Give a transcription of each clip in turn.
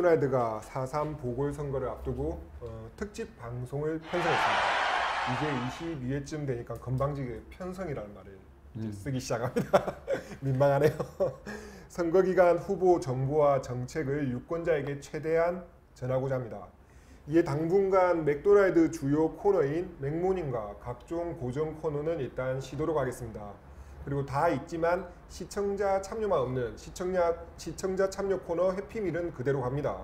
맥도날드가 4.3 보궐선거를 앞두고 특집 방송을 편성했습니다. 이제 22회쯤 되니까 건방지게 편성이라는 말을 쓰기 시작합니다. 민망하네요. 선거기간 후보 정보와 정책을 유권자에게 최대한 전하고자 합니다. 이에 당분간 맥도날드 주요 코너인 맥모닝과 각종 고정 코너는 일단 쉬도록 하겠습니다. 그리고 다 있지만 시청자 참여만 없는 시청자 참여 코너 해피밀은 그대로 갑니다.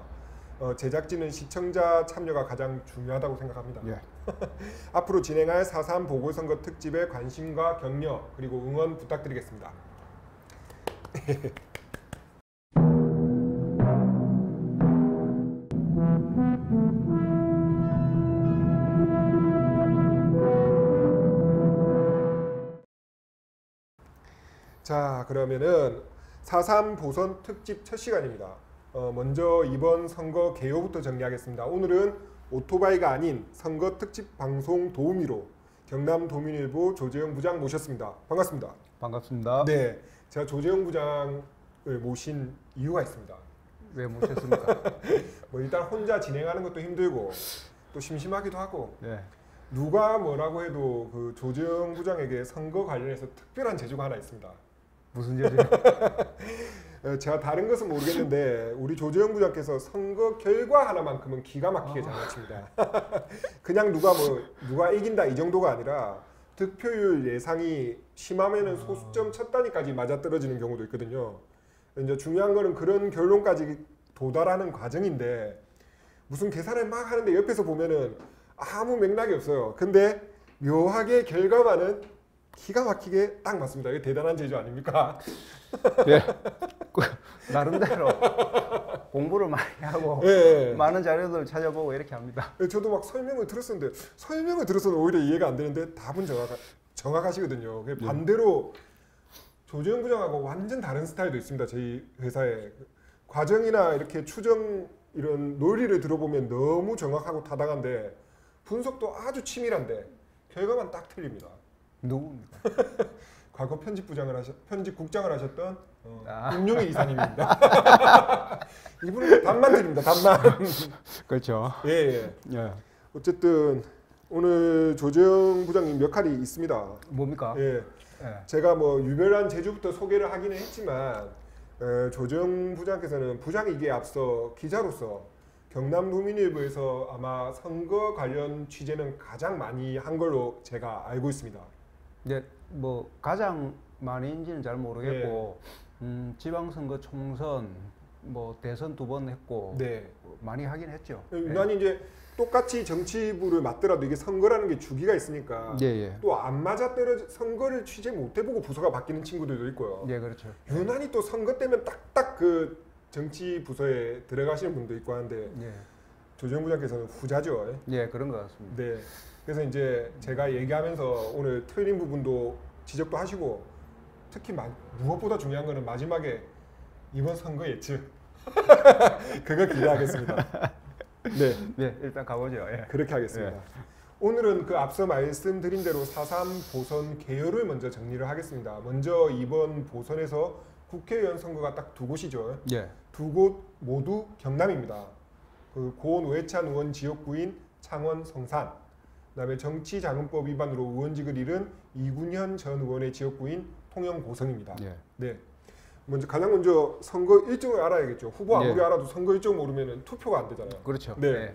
제작진은 시청자 참여가 가장 중요하다고 생각합니다. 예. 앞으로 진행할 4.3 보궐선거 특집에 관심과 격려 그리고 응원 부탁드리겠습니다. 자, 그러면은 4.3 보선 특집 첫 시간입니다. 먼저 이번 선거 개요부터 정리하겠습니다. 오늘은 오토바이가 아닌 선거 특집 방송 도우미로 경남도민일보 조재영 부장 모셨습니다. 반갑습니다. 반갑습니다. 네, 제가 조재영 부장을 모신 이유가 있습니다. 왜 모셨습니까? 뭐 일단 혼자 진행하는 것도 힘들고 또 심심하기도 하고 네. 누가 뭐라고 해도 그 조재영 부장에게 선거 관련해서 특별한 재주가 하나 있습니다. 무슨 재주요? 제가 다른 것은 모르겠는데 우리 조재영 부장께서 선거 결과 하나만큼은 기가 막히게 잘 맞춥니다. 그냥 누가 이긴다 이 정도가 아니라 득표율 예상이 심하면은 소수점 첫 단위까지 맞아떨어지는 경우도 있거든요. 이제 중요한 거는 그런 결론까지 도달하는 과정인데 무슨 계산을 막 하는데 옆에서 보면은 아무 맥락이 없어요. 근데 묘하게 결과만은 기가 막히게 딱 맞습니다. 이게 대단한 재주 아닙니까? 예. 나름대로 공부를 많이 하고 예. 많은 자료들을 찾아보고 이렇게 합니다. 저도 막 설명을 들었었는데 설명을 들어서는 오히려 이해가 안 되는데 답은 정확하시거든요. 반대로 조재영 부장하고 완전 다른 스타일도 있습니다. 저희 회사에 과정이나 이렇게 추정 이런 논리를 들어보면 너무 정확하고 타당한데 분석도 아주 치밀한데 결과만 딱 틀립니다. 누구입니까? 과거 편집국장을 하셨던 임용희 이사님입니다. 이분은 답만 드립니다. 답만. 그렇죠. 예. 예. 어쨌든 오늘 조재영 부장님 몇 칼이 있습니다. 뭡니까? 예. 예. 제가 뭐 유별난 재주부터 소개를 하기는 했지만 조재영 부장께서는 부장이기에 앞서 기자로서 경남도민일보에서 아마 선거 관련 취재는 가장 많이 한 걸로 제가 알고 있습니다. 이제 뭐 가장 많이인지는 잘 모르겠고 지방선거 총선 뭐 대선 2번 했고 네. 많이 하긴 했죠. 유난히 이제 똑같이 정치부를 맡더라도 이게 선거라는 게 주기가 있으니까 예. 또 안 맞아 떨어져 선거를 취재 못 해보고 부서가 바뀌는 친구들도 있고요. 예, 그렇죠. 유난히 또 선거 때면 딱딱 그 정치 부서에 들어가시는 분도 있고 하는데 예. 조재영 부장께서는 후자죠. 예, 그런 것 같습니다. 네. 그래서 이제 제가 얘기하면서 오늘 틀린 부분도 지적도 하시고 특히 무엇보다 중요한 거는 마지막에 이번 선거 예측 그거 기대하겠습니다. 네, 일단 가보죠. 예. 그렇게 하겠습니다. 예. 오늘은 그 앞서 말씀드린 대로 4.3 보선 개요를 먼저 정리를 하겠습니다. 먼저 이번 보선에서 국회의원 선거가 딱 2곳이죠. 예. 2곳 모두 경남입니다. 그 고 노회찬 의원 지역구인 창원 성산, 그다음에 정치자금법 위반으로 의원직을 잃은 이군현 전 의원의 지역구인 통영 고성입니다. 예. 네. 가장 먼저 선거 일정을 알아야겠죠. 후보 아무리 예. 알아도 선거 일정 모르면 투표가 안 되잖아요. 그렇죠. 네. 예.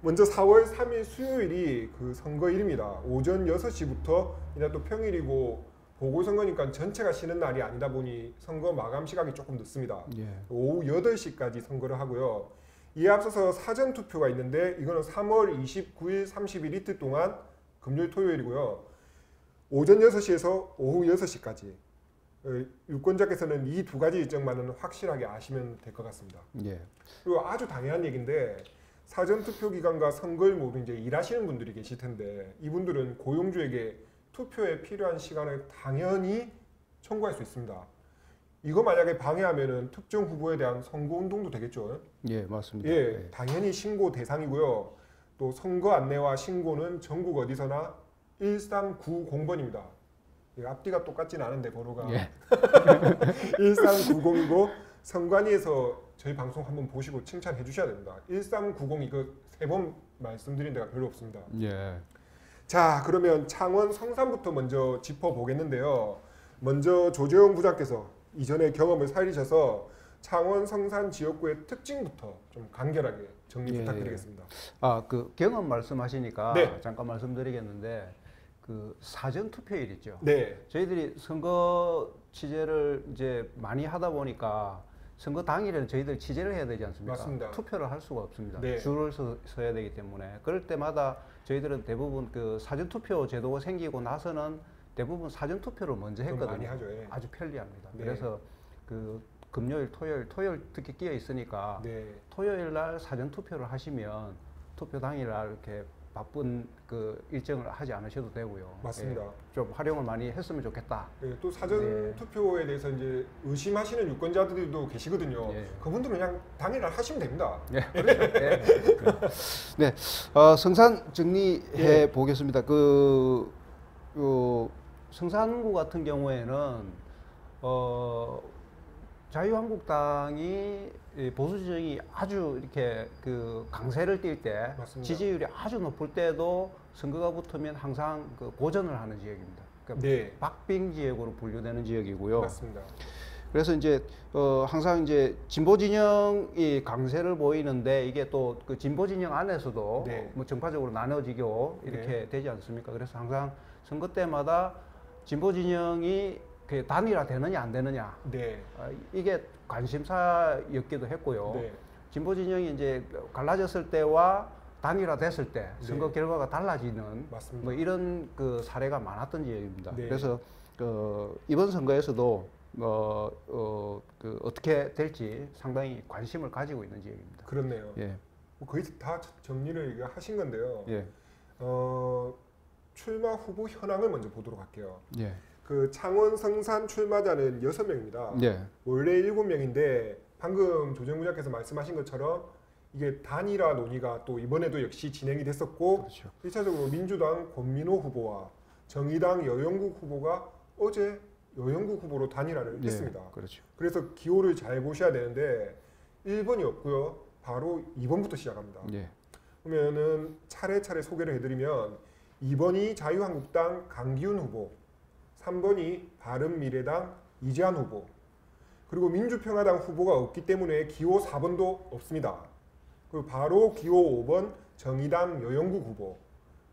먼저 4월 3일 수요일이 그 선거일입니다. 오전 6시부터 이날 또 평일이고 보궐선거니까 전체가 쉬는 날이 아니다 보니 선거 마감 시각이 조금 늦습니다. 예. 오후 8시까지 선거를 하고요. 이에 앞서서 사전투표가 있는데 이거는 3월 29일, 30일 이틀 동안 금요일, 토요일이고요. 오전 6시에서 오후 6시까지 유권자께서는 이 2가지 일정만은 확실하게 아시면 될 것 같습니다. 예. 그리고 아주 당연한 얘기인데 사전투표 기간과 선거일 모두 이제 일하시는 분들이 계실 텐데 이분들은 고용주에게 투표에 필요한 시간을 당연히 청구할 수 있습니다. 이거 만약에 방해하면은 특정 후보에 대한 선거운동도 되겠죠. 예, 맞습니다. 예, 당연히 신고 대상이고요. 또 선거 안내와 신고는 전국 어디서나 1390번입니다. 앞뒤가 똑같진 않은데 번호가 예. 1390이고 선관위에서 저희 방송 한번 보시고 칭찬해 주셔야 됩니다. 1390 이거 3번 말씀드린 데가 별로 없습니다. 예. 자, 그러면 창원 성산부터 먼저 짚어보겠는데요. 먼저 조재용 부장께서 이전의 경험을 살리셔서 창원 성산 지역구의 특징부터 좀 간결하게 정리 부탁드리겠습니다. 그 경험 말씀하시니까 네. 잠깐 말씀드리겠는데 그 사전 투표일 있죠. 네, 저희들이 선거 취재를 이제 많이 하다 보니까 선거 당일에는 저희들 취재를 해야 되지 않습니까? 맞습니다. 투표를 할 수가 없습니다. 네. 줄을 서야 되기 때문에 그럴 때마다 저희들은 대부분 그 사전 투표 제도가 생기고 나서는 대부분 사전 투표를 먼저 좀 했거든요. 많이 하죠. 예. 아주 편리합니다. 네. 그래서 그 금요일, 토요일 특히 끼어 있으니까 네, 토요일 날 사전 투표를 하시면 투표 당일 날 이렇게 바쁜 그 일정을 하지 않으셔도 되고요. 맞습니다. 예, 좀 활용을 많이 했으면 좋겠다. 네, 또 사전 네. 투표에 대해서 이제 의심하시는 유권자들도 계시거든요. 예. 그분들은 그냥 당일날 하시면 됩니다. 네, 그렇죠. 네. 네, 성산 정리해 예. 보겠습니다. 성산구 같은 경우에는 자유한국당이 보수 지정이 아주 이렇게 그 강세를 띌 때, 맞습니다. 지지율이 아주 높을 때도 선거가 붙으면 항상 그 고전을 하는 지역입니다. 그러니까 네, 박빙 지역으로 분류되는 지역이고요. 맞습니다. 그래서 이제 항상 이제 진보 진영이 강세를 보이는데 이게 또 그 진보 진영 안에서도 네. 뭐 정파적으로 나눠지고 이렇게 네. 되지 않습니까? 그래서 항상 선거 때마다 진보 진영이 그 단일화 되느냐 안 되느냐 네, 이게 관심사였기도 했고요. 네, 진보 진영이 이제 갈라졌을 때와 단일화 됐을 때 선거 네. 결과가 달라지는 맞습니다. 뭐 이런 그 사례가 많았던 지역입니다. 네. 그래서 이번 선거에서도 그 어떻게 될지 상당히 관심을 가지고 있는 지역입니다. 그렇네요. 예, 뭐 거의 다 정리를 하신 건데요. 예, 출마 후보 현황을 먼저 보도록 할게요. 예, 그 창원 성산 출마자는 6명입니다. 예, 원래 7명인데 방금 조정 부장께서 말씀하신 것처럼 이게 단일화 논의가 또 이번에도 역시 진행이 됐었고 그렇죠. 1차적으로 민주당 권민호 후보와 정의당 여영국 후보가 어제 여영국 후보로 단일화를 예, 했습니다. 그렇죠. 그래서 기호를 잘 보셔야 되는데 1번이 없고요. 바로 2번부터 시작합니다. 예, 그러면은 차례차례 소개를 해드리면 2번이 자유한국당 강기훈 후보, 3번이 바른미래당 이재한 후보, 그리고 민주평화당 후보가 없기 때문에 기호 4번도 없습니다. 그리고 바로 기호 5번 정의당 여영국 후보,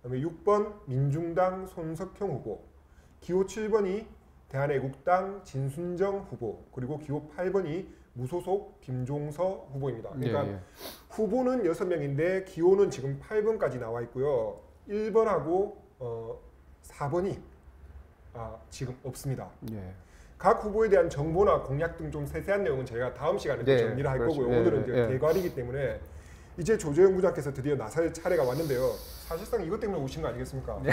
그다음에 6번 민중당 손석형 후보, 기호 7번이 대한애국당 진순정 후보, 그리고 기호 8번이 무소속 김종서 후보입니다. 그러니까 예, 예. 후보는 6명인데 기호는 지금 8번까지 나와 있고요. 1번하고 4번이 지금 없습니다. 예. 각 후보에 대한 정보나 공약 등 좀 세세한 내용은 저희가 다음 시간에 또 네, 정리를 할 그렇죠. 거고요. 예, 오늘은 이제 예. 개괄이기 때문에 이제 조재영 부장께서 드디어 나설 차례가 왔는데요. 사실상 이것 때문에 오신 거 아니겠습니까? 네.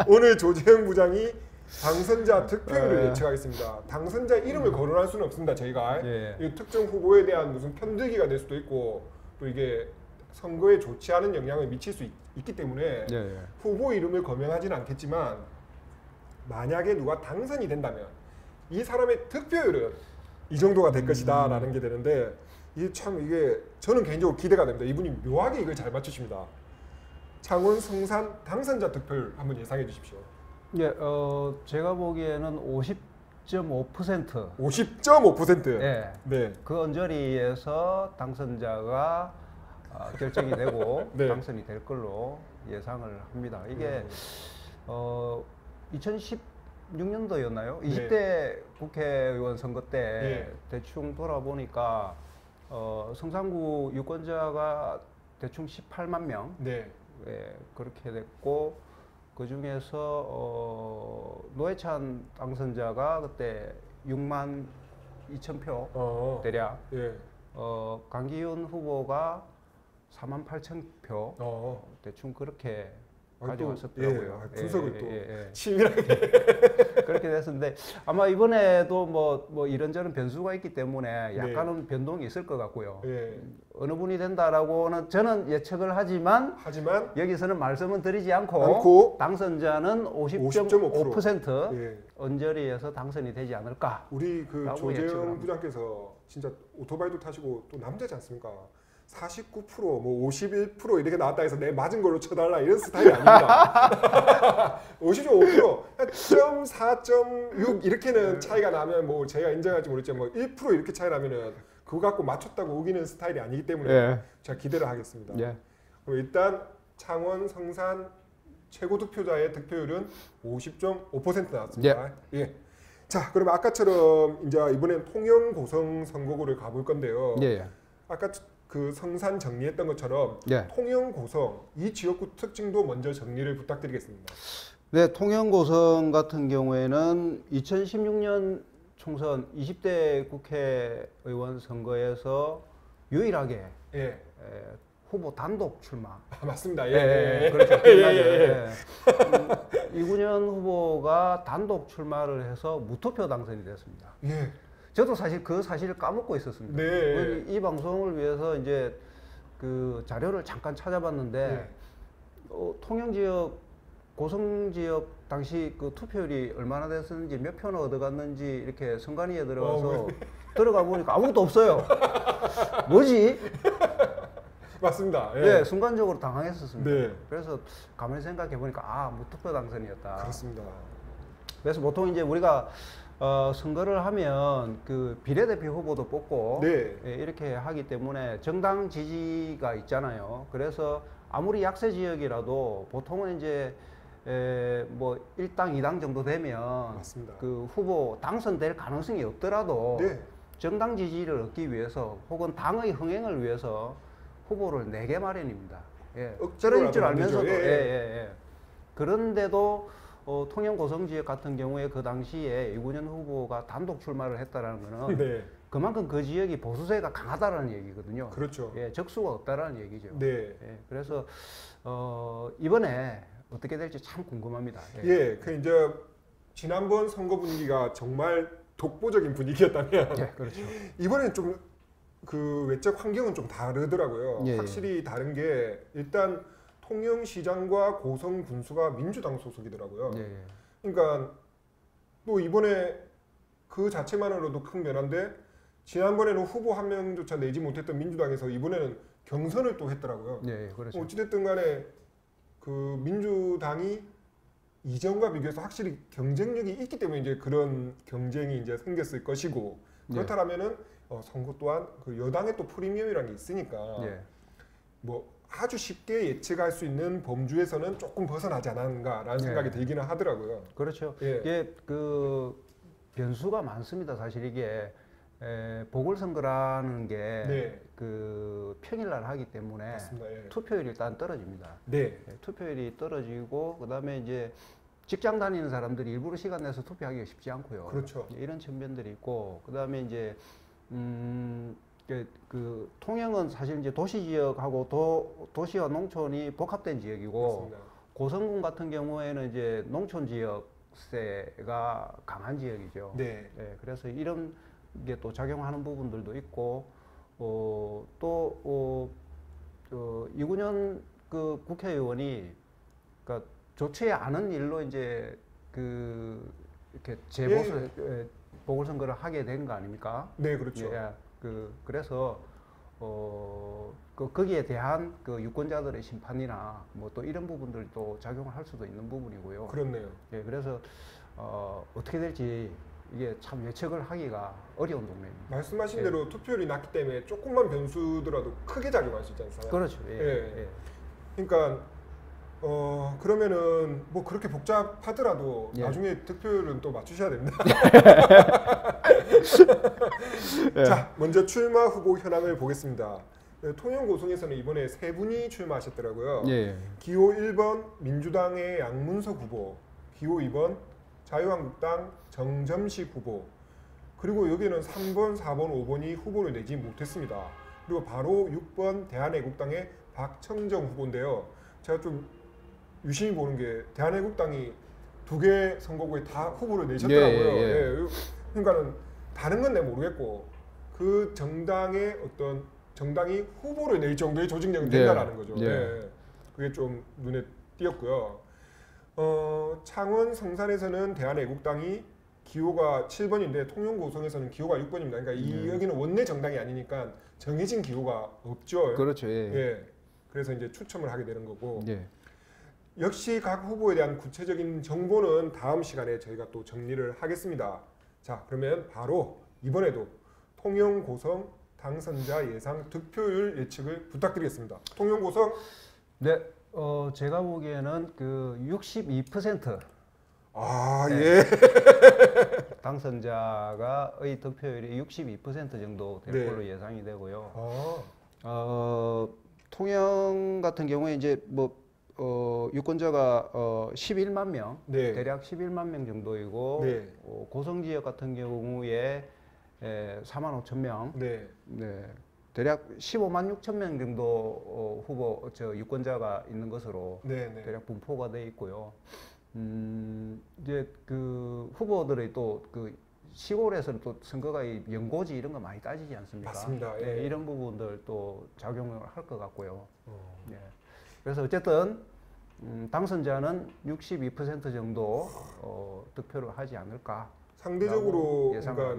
오늘 조재영 부장이 당선자 득표율을 예. 예측하겠습니다. 당선자 이름을 거론할 수는 없습니다. 저희가 예. 이 특정 후보에 대한 무슨 편들기가 될 수도 있고 또 이게 선거에 좋지 않은 영향을 미칠 수 있기 때문에 예, 예. 후보 이름을 거명하지는 않겠지만 만약에 누가 당선이 된다면 이 사람의 득표율은 이 정도가 될 것이다라는 게 되는데 이게 저는 개인적으로 기대가 됩니다. 이분이 묘하게 이걸 잘 맞추십니다. 창원 성산 당선자 득표율 한번 예상해 주십시오. 예, 제가 보기에는 50.5%. 50.5%. 예. 네. 그 언저리에서 당선자가 결정이 되고 네. 당선이 될 걸로 예상을 합니다. 이게 2016년도였나요? 네. 20대 국회의원 선거 때 네. 대충 돌아보니까 성산구 유권자가 대충 18만 명 네. 예, 그렇게 됐고 그 중에서 노회찬 당선자가 그때 6만 2천 표 대략, 예. 강기훈 후보가 4만 8천 표 대충 그렇게 가져왔었더라고요. 분석을 또 예. 치밀하게. 그렇게 됐었는데 아마 이번에도 뭐 이런저런 변수가 있기 때문에 약간은 변동이 있을 것 같고요. 예. 어느 분이 된다라고는 저는 예측을 하지만 여기서는 말씀은 드리지 않고 당선자는 50.5% 예. 언저리에서 당선이 되지 않을까. 우리 그 조재영 부장께서 진짜 오토바이도 타시고 또 남자지 않습니까? 49% 뭐 51% 이렇게 나왔다 해서 내 맞은 걸로 쳐달라 이런 스타일이 아닙니다. 50.5% 0.4.6 이렇게는 차이가 나면 뭐 제가 인정할지 모르겠지만 뭐 1% 이렇게 차이 나면은 그거 갖고 맞췄다고 우기는 스타일이 아니기 때문에 제가 기대를 하겠습니다. 그럼 일단 창원 성산 최고 득표자의 득표율은 50.5% 나왔습니다. 예. 자, 그러면 아까처럼 이제 이번엔 통영 고성 선거구를 가볼 건데요. 아까 그 성산 정리했던 것처럼 통영 고성 이 지역구 특징도 먼저 정리를 부탁드리겠습니다. 네, 통영 고성 같은 경우에는 2016년 총선 20대 국회의원 선거에서 유일하게 후보 단독 출마. 맞습니다. 그렇죠. 이군현 후보가 단독 출마를 해서 무투표 당선이 됐습니다. 저도 사실 그 사실을 까먹고 있었습니다. 이 방송을 위해서 이제 그 자료를 잠깐 찾아봤는데 통영 지역, 고성 지역 당시 그 투표율이 얼마나 됐었는지 몇 표나 얻어갔는지 이렇게 선관위에 들어가서 들어가 보니까 아무것도 없어요. 뭐지? 맞습니다. 순간적으로 당황했었습니다. 그래서 가만히 생각해 보니까 무투표 당선이었다. 그렇습니다. 그래서 보통 이제 우리가 선거를 하면 그 비례대표 후보도 뽑고 이렇게 하기 때문에 정당 지지가 있잖아요. 그래서 아무리 약세 지역이라도 보통은 이제 뭐 1당 2당 정도 되면 그 후보 당선될 가능성이 없더라도 정당 지지를 얻기 위해서 혹은 당의 흥행을 위해서 후보를 내게 마련입니다. 떨어질 줄 알면서도. 그런데도 통영 고성 지역 같은 경우에 그 당시에 이군현 후보가 단독 출마를 했다라는 거는 그만큼 그 지역이 보수세가 강하다라는 얘기거든요. 그렇죠. 적수가 없다라는 얘기죠. 그래서 이번에 어떻게 될지 참 궁금합니다. 그 이제 지난번 선거 분위기가 정말 독보적인 분위기였다면 그렇죠. 이번엔 좀 그 외적 환경은 좀 다르더라고요. 확실히 다른 게 일단 통영시장과 고성 군수가 민주당 소속이더라고요. 그러니까 또 이번에 그 자체만으로도 큰 변화인데 지난번에는 후보 한 명조차 내지 못했던 민주당에서 이번에는 경선을 또 했더라고요. 그렇죠. 어찌됐든 간에 그 민주당이 이전과 비교해서 확실히 경쟁력이 있기 때문에 이제 그런 경쟁이 이제 생겼을 것이고 그렇다면은 선거 또한 그 여당의 또 프리미엄이라는 게 있으니까 뭐 아주 쉽게 예측할 수 있는 범주에서는 조금 벗어나지 않았는가라는 생각이 들기는 하더라고요. 그렇죠. 이게 그 변수가 많습니다. 사실 이게 보궐선거라는 게 그 평일날 하기 때문에 투표율이 일단 떨어집니다. 투표율이 떨어지고 그다음에 이제 직장 다니는 사람들이 일부러 시간 내서 투표하기가 쉽지 않고요. 이런 측면들이 있고 그다음에 이제 그 통영은 사실 이제 도시 지역하고 도시와 농촌이 복합된 지역이고 고성군 같은 경우에는 이제 농촌 지역세가 강한 지역이죠. 그래서 이런 게 또 작용하는 부분들도 있고 또 이군현 그 국회의원이 그러니까 좋지 않은 일로 이제 그 이렇게 재보수 보궐선거를 하게 된 거 아닙니까? 그렇죠. 그래서 거기에 대한 그 유권자들의 심판이나 뭐 또 이런 부분들도 작용을 할 수도 있는 부분이고요. 그렇네요. 그래서 어떻게 될지 이게 참 예측을 하기가 어려운 동네입니다. 말씀하신 대로 투표율이 낮기 때문에 조금만 변수더라도 크게 작용할 수 있지 않습니까? 그렇죠. 그러니까 그러면은 뭐 그렇게 복잡하더라도 나중에 득표율은 또 맞추셔야 됩니다. 자, 먼저 출마 후보 현황을 보겠습니다. 통영 고성에서는 이번에 세 분이 출마하셨더라고요. 기호 1번 민주당의 양문석 후보, 기호 2번 자유한국당 정점식 후보, 그리고 여기는 3번, 4번, 5번이 후보를 내지 못했습니다. 그리고 바로 6번 대한애국당의 박청정 후보인데요. 제가 좀 유심히 보는 게 대한애국당이 두 개 선거구에 다 후보를 내셨더라고요. 예. 그러니까는 다른 건 내가 모르겠고 그 정당의 어떤 정당이 후보를 낼 정도의 조직력이 된다라는 거죠. 예. 그게 좀 눈에 띄었고요. 창원 성산에서는 대한애국당이 기호가 7번인데 통영고성에서는 기호가 6번입니다. 그러니까 여기는 원내 정당이 아니니까 정해진 기호가 없죠. 그렇죠. 예. 그래서 이제 추첨을 하게 되는 거고. 역시 각 후보에 대한 구체적인 정보는 다음 시간에 저희가 또 정리를 하겠습니다. 자, 그러면 바로 이번에도 통영고성 당선자 예상 득표율 예측을 부탁드리겠습니다. 통영고성. 네, 제가 보기에는 그 62%. 예. 당선자가의 득표율이 62% 정도 될 걸로 예상이 되고요. 통영 같은 경우에 이제 뭐 유권자가 11만 명, 대략 11만 명 정도이고 고성 지역 같은 경우에 4만 5천 명, 대략 15만 6천 명 정도 후보 유권자가 있는 것으로 대략 분포가 돼 있고요. 이제 그 후보들의 또 그 시골에서는 또 선거가 연고지 이런 거 많이 따지지 않습니까? 맞습니다. 이런 부분들 또 작용을 할 것 같고요. 그래서 어쨌든 당선자는 62% 정도 득표를 하지 않을까. 상대적으로 그러니까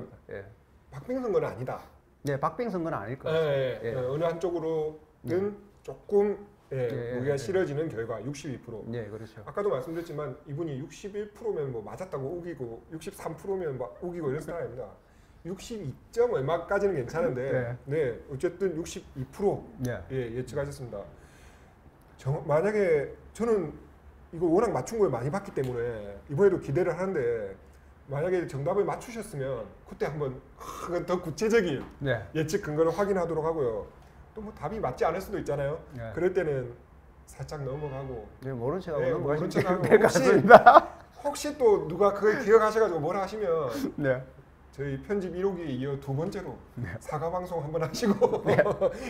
박빙 선거는 아니다. 네, 박빙 선거는 아닐 것 같습니다. 어느 한쪽으로는 조금 무리가 실어지는 결과 62%. 네, 그렇죠. 아까도 말씀드렸지만 이분이 61%면 뭐 맞았다고 우기고 63%면 막 우기고 이런 스타일입니다. 62점 얼마까지는 괜찮은데 어쨌든 62% 예측하셨습니다. 만약에 저는 이거 워낙 맞춘 걸 많이 봤기 때문에 이번에도 기대를 하는데 만약에 정답을 맞추셨으면 그때 한번 더 구체적인 예측 근거를 확인하도록 하고요. 또 뭐 답이 맞지 않을 수도 있잖아요. 그럴 때는 살짝 넘어가고 모른 척하고 넘어가시면 될 것 같습니다. 혹시 또 누가 그걸 기억하셔가지고 뭐라 하시면 저희 편집 1호기에 이어 두 번째로 사과 방송 한번 하시고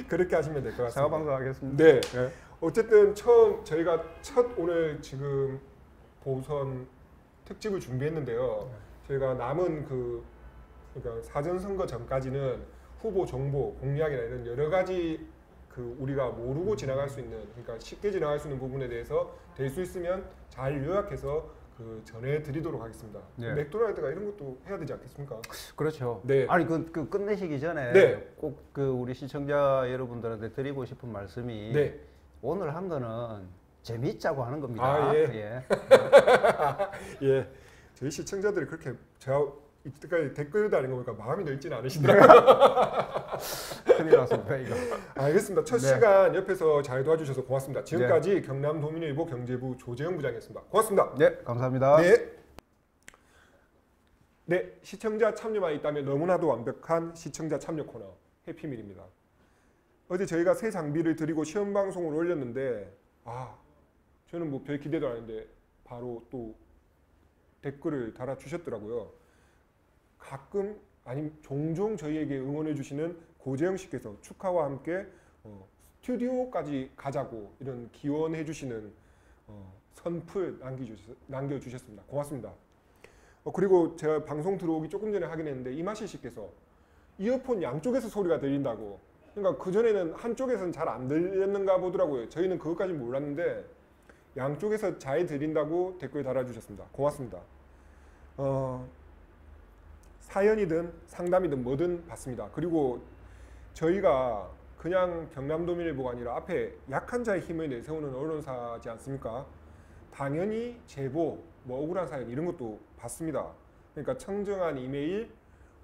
그렇게 하시면 될 것 같습니다. 사과 방송 하겠습니다. 어쨌든 저희가 첫 오늘 지금 보선 특집을 준비했는데요. 저희가 남은 그러니까 사전 선거 전까지는 후보 정보, 공약이나 이런 여러 가지 우리가 모르고 지나갈 수 있는, 그러니까 쉽게 지나갈 수 있는 부분에 대해서 될 수 있으면 잘 요약해서 전해드리도록 하겠습니다. 맥도날드가 이런 것도 해야 되지 않겠습니까? 그렇죠. 아니 그 끝내시기 전에 꼭 우리 시청자 여러분들한테 드리고 싶은 말씀이 오늘 한 거는 재미있자고 하는 겁니다. 저희 시청자들이 그렇게 제가 이때까지 댓글 다는 거 보니까 마음이 넓지는 않으시더라고요. 큰일 났습니다, 이거. 알겠습니다. 첫 시간 옆에서 잘 도와주셔서 고맙습니다. 지금까지 경남도민일보 경제부 조재영 부장이었습니다. 고맙습니다. 감사합니다. 시청자 참여만 있다면 너무나도 완벽한 시청자 참여 코너 해피밀입니다. 어제 저희가 새 장비를 드리고 시험 방송을 올렸는데 저는 뭐 별 기대도 안 했는데 바로 또 댓글을 달아주셨더라고요. 가끔 아니면 종종 저희에게 응원해 주시는 고재영 씨께서 축하와 함께 스튜디오까지 가자고 이런 기원해 주시는 선풀 남겨주셨습니다. 고맙습니다. 그리고 제가 방송 들어오기 조금 전에 확인했는데 이마실 씨께서 이어폰 양쪽에서 소리가 들린다고. 그러니까 그전에는 한쪽에서는 잘 안 들렸는가 보더라고요. 저희는 그것까지 몰랐는데 양쪽에서 잘 들린다고 댓글 달아주셨습니다. 고맙습니다. 사연이든 상담이든 뭐든 받습니다. 그리고 저희가 그냥 경남도민일보가 아니라 앞에 약한 자의 힘을 내세우는 언론사지 않습니까? 당연히 제보, 뭐 억울한 사연 이런 것도 받습니다. 그러니까 청정한 이메일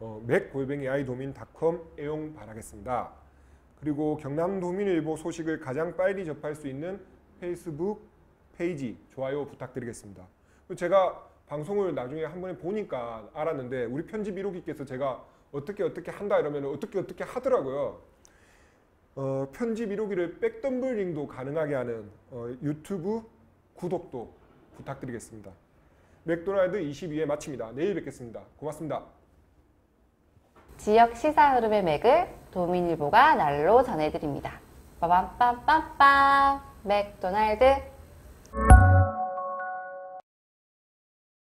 mac@idomin.com 애용 바라겠습니다. 그리고 경남도민일보 소식을 가장 빨리 접할 수 있는 페이스북 페이지 좋아요 부탁드리겠습니다. 제가 방송을 나중에 한 번에 보니까 알았는데 우리 편집 1호기께서 제가 어떻게 한다 이러면 어떻게 하더라고요. 편집 1호기를 백덤블링도 가능하게 하는 유튜브 구독도 부탁드리겠습니다. 맥도날드 22회 마칩니다. 내일 뵙겠습니다. 고맙습니다. 지역 시사 흐름의 맥을 도민일보가 날로 전해드립니다. 빠밤빰빰빰 맥도날드